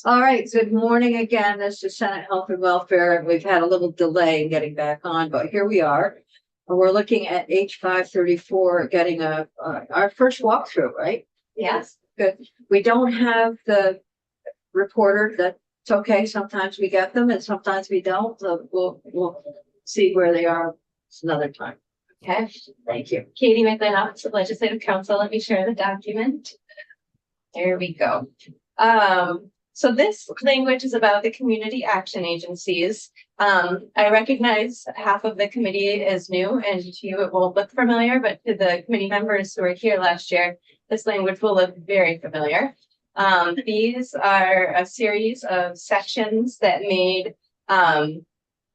All right, good morning again. This is Senate Health and Welfare, and we've had a little delay in getting back on, but here we are. And we're looking at H534, getting our first walkthrough, right? Yes. Good. We don't have the reporter. That's okay. Sometimes we get them and sometimes we don't. So we'll see where they are another time. Okay. Thank you. Katie McLean, Office of Legislative Counsel. Let me share the document. There we go. So this language is about the community action agencies. I recognize half of the committee is new, and to you it will look familiar, but to the committee members who were here last year, this language will look very familiar. These are a series of sections that made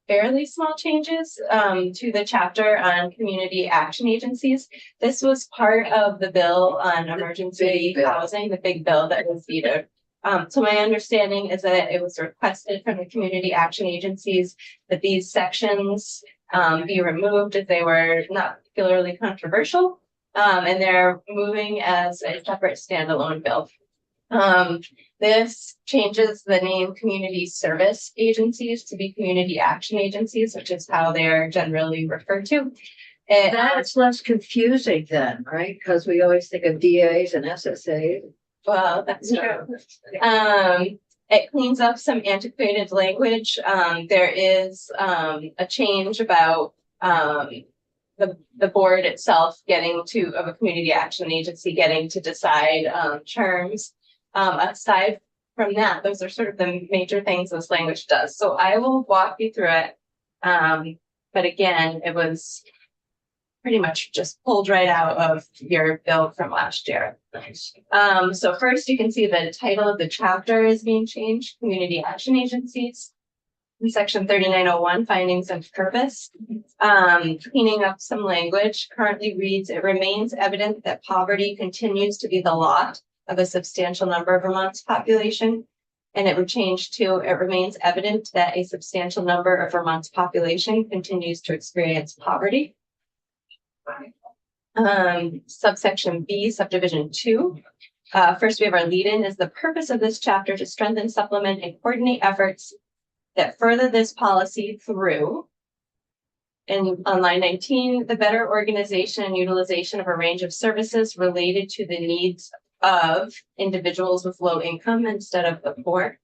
fairly small changes to the chapter on community action agencies. This was part of the bill on emergency housing, the big bill that was vetoed. So my understanding is that it was requested from the community action agencies that these sections be removed if they were not particularly controversial, and they're moving as a separate standalone bill. This changes the name community service agencies to be community action agencies, which is how they're generally referred to. That's less confusing then, right? Because we always think of DAs and SSAs. Well, that's true. It cleans up some antiquated language. There is a change about the board itself of a community action agency getting to decide terms. Aside from that, those are sort of the major things this language does. So I will walk you through it. But again, it was pretty much just pulled right out of your bill from last year. So first you can see the title of the chapter is being changed, Community Action Agencies. In section 3901, findings and purpose, cleaning up some language currently reads, it remains evident that poverty continues to be the lot of a substantial number of Vermont's population. And it would change to, it remains evident that a substantial number of Vermont's population continues to experience poverty. Subsection B, subdivision 2. First, we have our lead-in. Is the purpose of this chapter to strengthen, supplement, and coordinate efforts that further this policy through, and on line 19, the better organization and utilization of a range of services related to the needs of individuals with low income instead of the poor.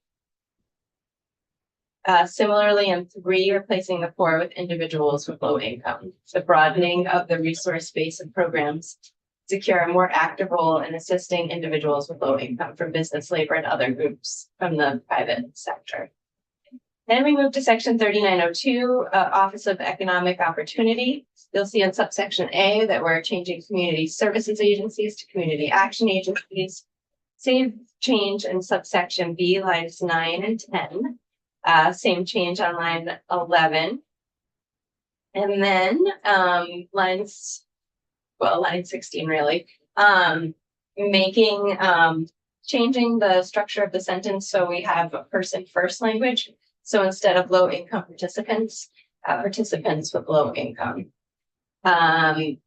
Similarly, in 3, replacing the poor with individuals with low income. The broadening of the resource base of programs secure a more active role in assisting individuals with low income from business, labor, and other groups from the private sector. Then we move to section 3902, Office of Economic Opportunity. You'll see in subsection A that we're changing community services agencies to community action agencies. Same change in subsection B, lines 9 and 10. Same change on line 11. And then line 16 really, changing the structure of the sentence so we have a person first language. So instead of low income participants, participants with low income. Right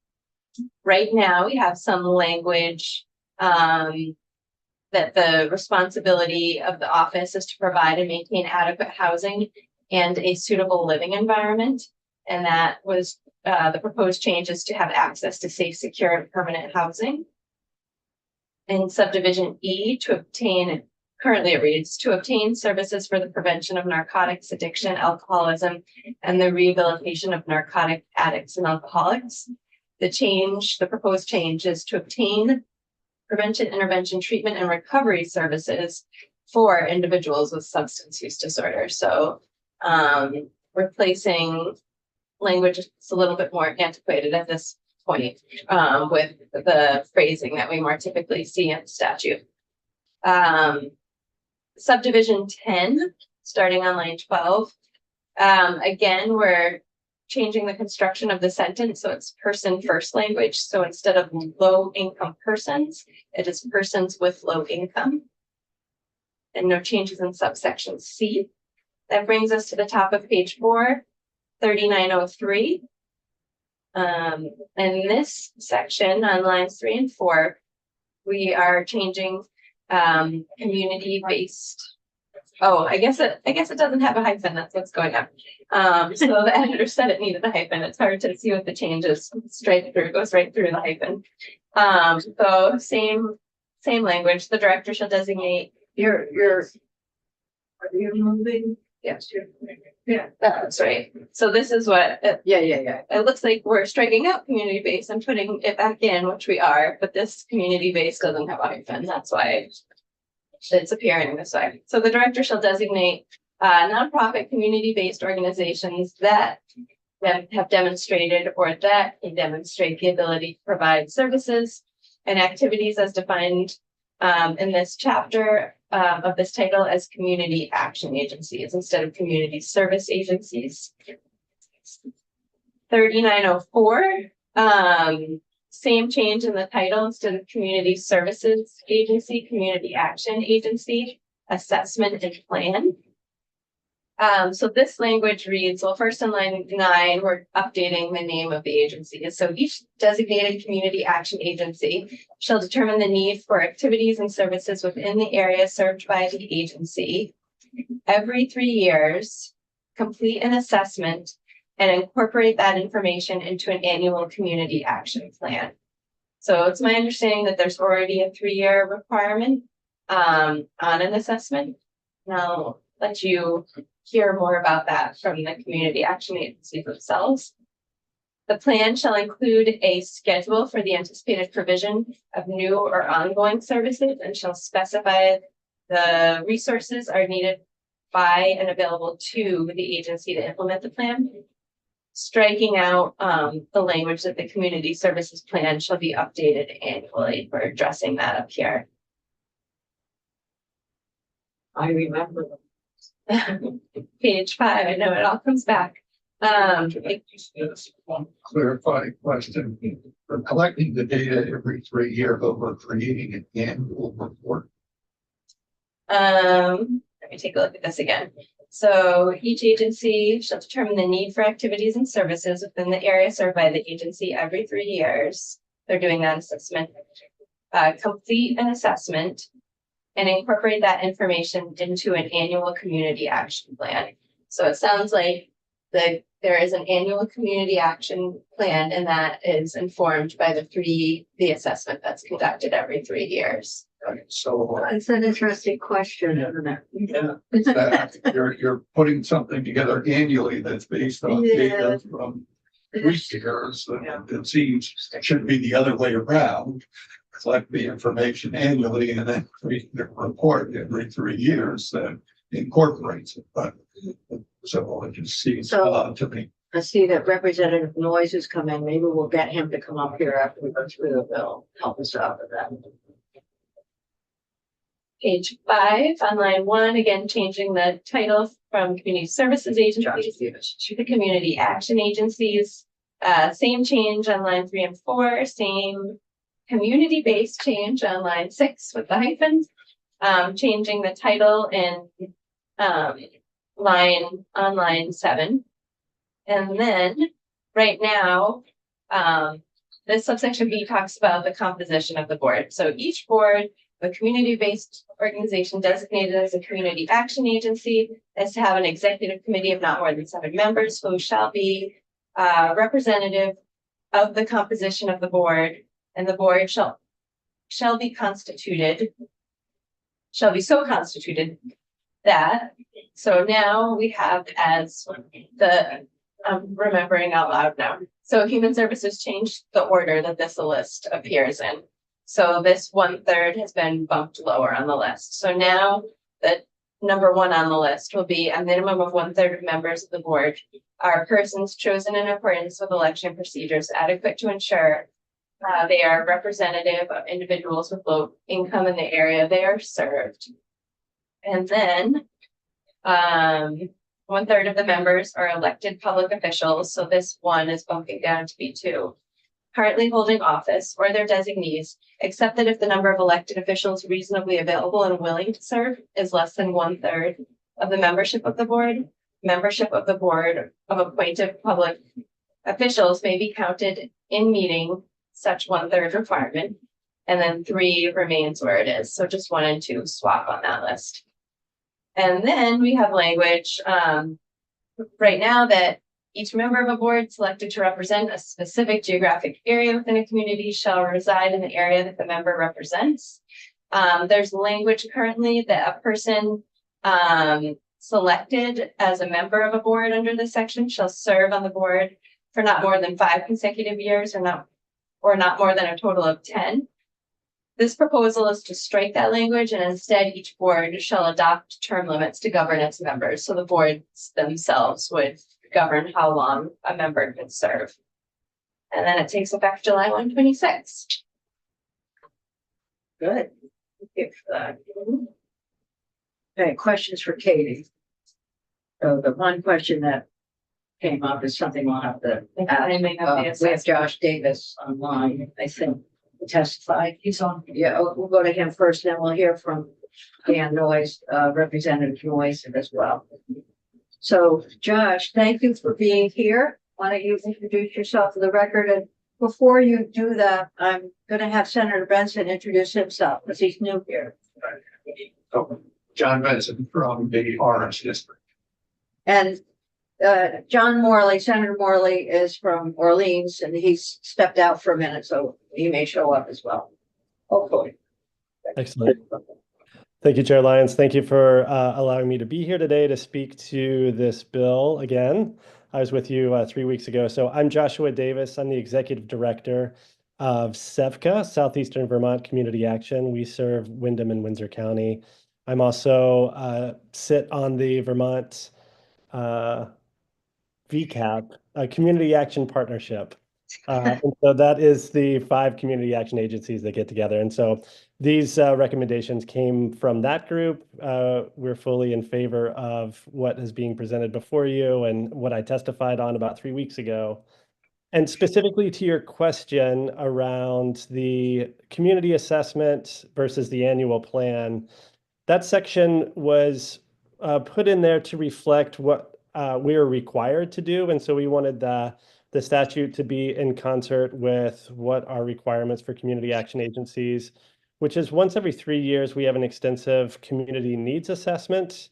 now we have some language that the responsibility of the office is to provide and maintain adequate housing and a suitable living environment. And that was the proposed change is to have access to safe, secure, and permanent housing. In subdivision E, currently it reads, to obtain services for the prevention of narcotics, addiction, alcoholism, and the rehabilitation of narcotic addicts and alcoholics. The proposed change is to obtain prevention, intervention, treatment, and recovery services for individuals with substance use disorder. So replacing language is a little bit more antiquated at this point with the phrasing that we more typically see in statute. Subdivision 10, starting on line 12. Again, we're changing the construction of the sentence so it's person first language. So instead of low income persons, it is persons with low income. And no changes in subsection C. That brings us to the top of page 4, 3903. In this section on lines 3 and 4, we are changing community-based. Oh, I guess it doesn't have a hyphen. That's what's going on. So the editor said it needed a hyphen. It's hard to see what the change is straight through, goes right through the hyphen. So same language. The director shall designate. Are you moving? Yes, yeah. That's right. So this is what Yeah, yeah, yeah. it looks like. We're striking out community based and putting it back in, which we are, but this community based doesn't have a hyphen. That's why it's appearing this way. So the director shall designate nonprofit community-based organizations that have demonstrated or that can demonstrate the ability to provide services and activities as defined in this chapter of this title as community action agencies instead of community service agencies. 3904, same change in the title. Instead of community services agency, community action agency, assessment and plan. So this language reads, well, first in line 9, we're updating the name of the agency. So each designated community action agency shall determine the need for activities and services within the area served by the agency. Every 3 years, complete an assessment and incorporate that information into an annual community action plan. So it's my understanding that there's already a 3-year requirement on an assessment. And I'll let you hear more about that from the community action agencies themselves. The plan shall include a schedule for the anticipated provision of new or ongoing services and shall specify the resources are needed by and available to the agency to implement the plan. Striking out the language that the community services plan shall be updated annually. We're addressing that up here. I remember them. Page 5, I know it all comes back. Just one clarifying question. For collecting the data every 3 years, but we're creating an annual report. Let me take a look at this again. So each agency shall determine the need for activities and services within the area served by the agency every 3 years. They're doing that assessment. Complete an assessment and incorporate that information into an annual community action plan. So it sounds like there is an annual community action plan, and that is informed by the assessment that's conducted every 3 years. So It's an interesting question, isn't it? you're putting something together annually that's based on data from 3 years. It seems it should be the other way around. Collect the information annually and then create the report every 3 years that incorporates it. But so it just seems to me. I see that Representative Noyes has come in. Maybe we'll get him to come up here after we go through the bill, help us out with that. Page 5 on line 1, again, changing the title from community services agencies to the community action agencies. Same change on line 3 and 4, same community-based change on line 6 with the hyphens, changing the title in line 7. And then right now, this subsection B talks about the composition of the board. So each board, a community-based organization designated as a community action agency, is to have an executive committee of not more than 7 members who shall be representative of the composition of the board, and the board shall be so constituted that. So now we have as I'm remembering out loud now. So Human Services changed the order that this list appears in. So this 1/3 has been bumped lower on the list. So now the number 1 on the list will be a minimum of 1/3 of members of the board are persons chosen in accordance with election procedures adequate to ensure they are representative of individuals with low income in the area they are served. And then 1/3 of the members are elected public officials. So this 1 is bumping down to be 2. Currently holding office or their designees, except that if the number of elected officials reasonably available and willing to serve is less than 1/3 of the membership of the board of appointed public officials may be counted in meeting such 1/3 requirement. and then 3 remains where it is. So just 1 and 2 swap on that list. And then we have language right now that each member of a board selected to represent a specific geographic area within a community shall reside in the area that the member represents. There's language currently that a person selected as a member of a board under this section shall serve on the board for not more than 5 consecutive years or not more than a total of 10. This proposal is to strike that language, and instead each board shall adopt term limits to govern its members. So the boards themselves would govern how long a member could serve. And then it takes effect July 1, 2026. Good. If, okay, questions for Katie? So the one question that came up is something we'll have to ask. We have Josh Davis online, I think, to testify. He's on. Yeah, we'll go to him first, then we'll hear from Dan Noyes, Representative Noyes as well. So Josh, thank you for being here. Why don't you introduce yourself for the record? And before you do that, I'm going to have Senator Benson introduce himself because he's new here. John Benson from the Orange District. And John Morley, Senator Morley is from Orleans and he's stepped out for a minute, so he may show up as well. Hopefully. Excellent. Thank you, Chair Lyons. Thank you for allowing me to be here today to speak to this bill again. I was with you 3 weeks ago. So I'm Joshua Davis. I'm the Executive Director of SEVCA, Southeastern Vermont Community Action. We serve Windham and Windsor County. I'm also sit on the Vermont VCAP, Community Action Partnership. And so that is the 5 community action agencies that get together. And so these recommendations came from that group. We're fully in favor of what is being presented before you and what I testified on about 3 weeks ago. And specifically to your question around the community assessment versus the annual plan, that section was put in there to reflect what we are required to do. And so we wanted the statute to be in concert with what our requirements for community action agencies, which is once every 3 years, we have an extensive community needs assessment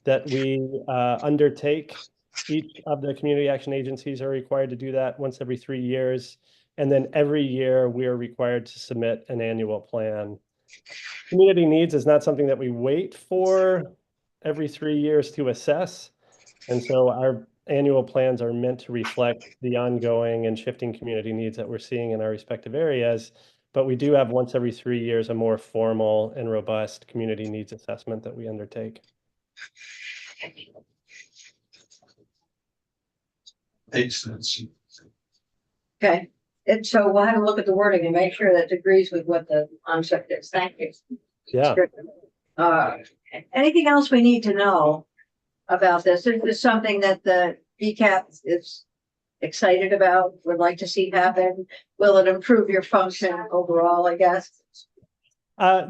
that we undertake. Each of the community action agencies are required to do that once every 3 years. And then every year we are required to submit an annual plan. Community needs is not something that we wait for every 3 years to assess. And so our annual plans are meant to reflect the ongoing and shifting community needs that we're seeing in our respective areas. But we do have once every 3 years a more formal and robust community needs assessment that we undertake. Makes sense. Okay. And so we'll have a look at the wording and make sure that it agrees with what the concept is. Thank you. Yeah. Anything else we need to know about this? Is this something that the VCAP is excited about, would like to see happen? Will it improve your function overall, I guess? I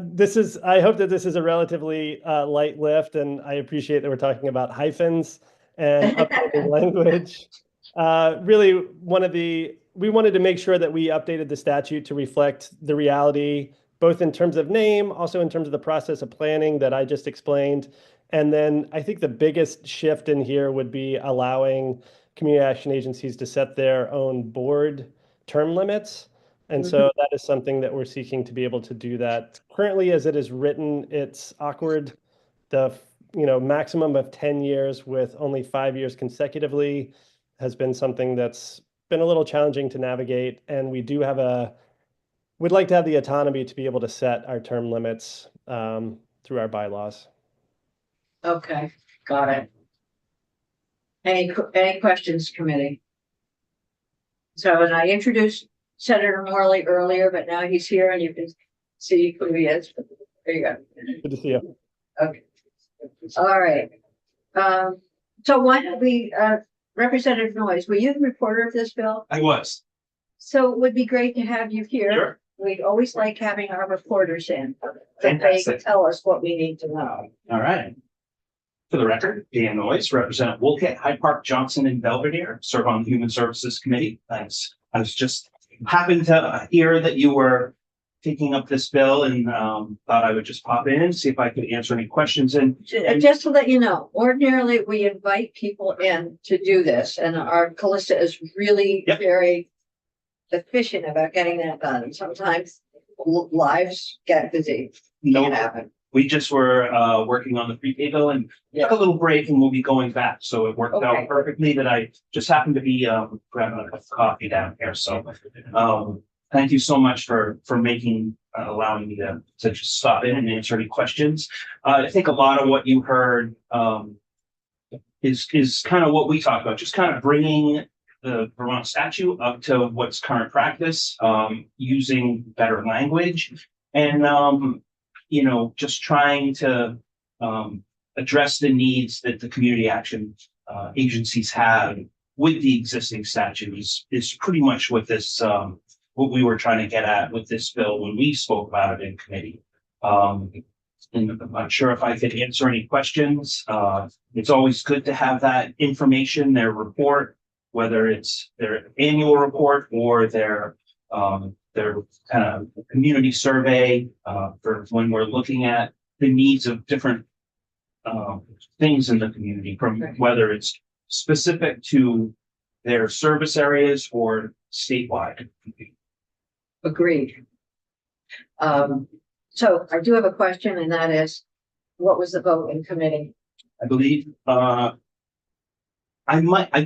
hope that this is a relatively light lift, and I appreciate that we're talking about hyphens and updated language. Really, we wanted to make sure that we updated the statute to reflect the reality, both in terms of name, also in terms of the process of planning that I just explained. And then I think the biggest shift in here would be allowing community action agencies to set their own board term limits. And so that is something that we're seeking to be able to do that. Currently, as it is written, it's awkward. The maximum of 10 years with only 5 years consecutively has been something that's been a little challenging to navigate. And we'd like to have the autonomy to be able to set our term limits through our bylaws. Okay, got it. Any questions, committee? So, and I introduced Senator Morley earlier, but now he's here and you can see who he is. There you go. Good to see you. Okay. All right. So why don't we, Representative Noyes, were you the reporter of this bill? I was. So it would be great to have you here. Sure. We always like having our reporters in. Fantastic. They tell us what we need to know. All right. For the record, Dan Noyes, represent Wolcott, Hyde Park, Johnson, and Belvedere, serve on the Human Services Committee. Thanks. I was just happened to hear that you were taking up this bill and thought I would just pop in and see if I could answer any questions. And Just to let you know, ordinarily, we invite people in to do this, and our Callista is really Yep. very efficient about getting that done. Sometimes lives get busy. no, Can't happen. we just were working on the prepay bill and took a little break and we'll be going back. So it worked Okay. out perfectly that I just happened to be grabbing a cup of coffee down here. So thank you so much for making allowing me to just stop in and answer any questions. I think a lot of what you heard is kind of what we talked about, just kind of bringing the Vermont statute up to what's current practice, using better language and you know, just trying to address the needs that the community action agencies have with the existing statute is pretty much what this what we were trying to get at with this bill when we spoke about it in committee. And I'm not sure if I could answer any questions. It's always good to have that information, their report, whether it's their annual report or their kind of community survey for when we're looking at the needs of different things in the community, from whether it's specific to their service areas or statewide. Agreed. So I do have a question, and that is, what was the vote in committee? I believe, I'm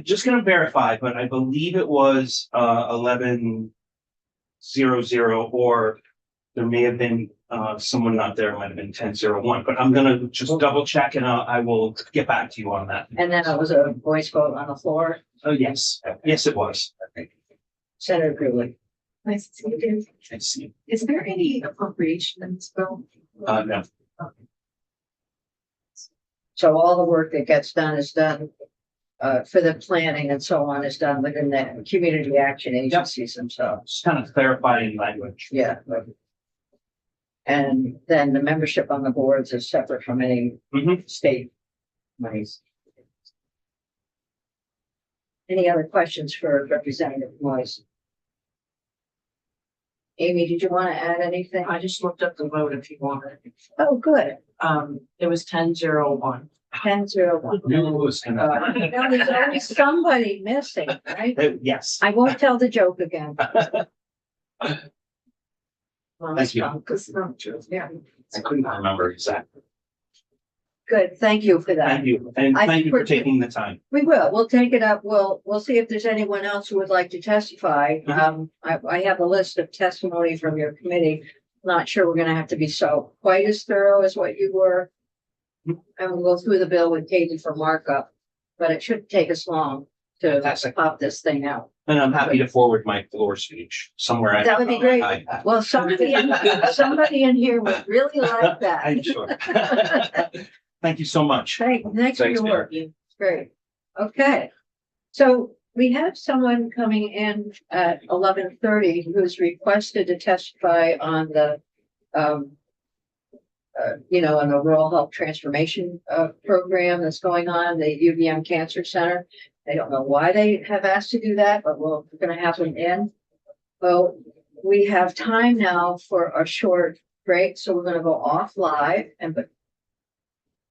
just gonna verify, but I believe it was 11-0-0, or there may have been someone out there, might have been 10-0-1, but I'm gonna just double check and I will get back to you on that. And then it was a voice vote on the floor. Oh, yes, yes, it was. Senator Grewly. Nice to see you again. I see. Is there any appropriation in this bill? No, So all the work that gets done is done for the planning and so on is done within the community action agencies themselves. just kind of clarifying language. Yeah. And then the membership on the boards is separate from any Mhm. state monies. Any other questions for Representative Moise? Amy, did you want to add anything? I just looked up the vote if you wanted. Oh, good. It was 10-0-1. 10-0-1. Knew it was gonna, Now, there's always somebody missing, right? yes. I won't tell the joke again. Well, Thank you. Yeah. I couldn't remember exactly. Good, thank you for that. Thank you, and I thank you for think taking the time. We will, we'll take it up, we'll see if there's anyone else who would like to testify. I have a list of testimony from your committee. Not sure we're gonna have to be so quite as thorough as what you were. And we'll go through the bill with Katie for markup, but it shouldn't take us long to Fantastic. pop this thing out. And I'm happy to forward my floor speech somewhere. I That would be don't know. great. Well, somebody in here would really like that. I'm sure. Thank you so much. Thanks for Thanks, your Mayor. work. Great. Okay. So we have someone coming in at 11:30 who's requested to testify on the, on the Rural Health Transformation program that's going on, the UVM Cancer Center. I don't know why they have asked to do that, but we're gonna have them in. Well, we have time now for a short break, so we're gonna go off live, and but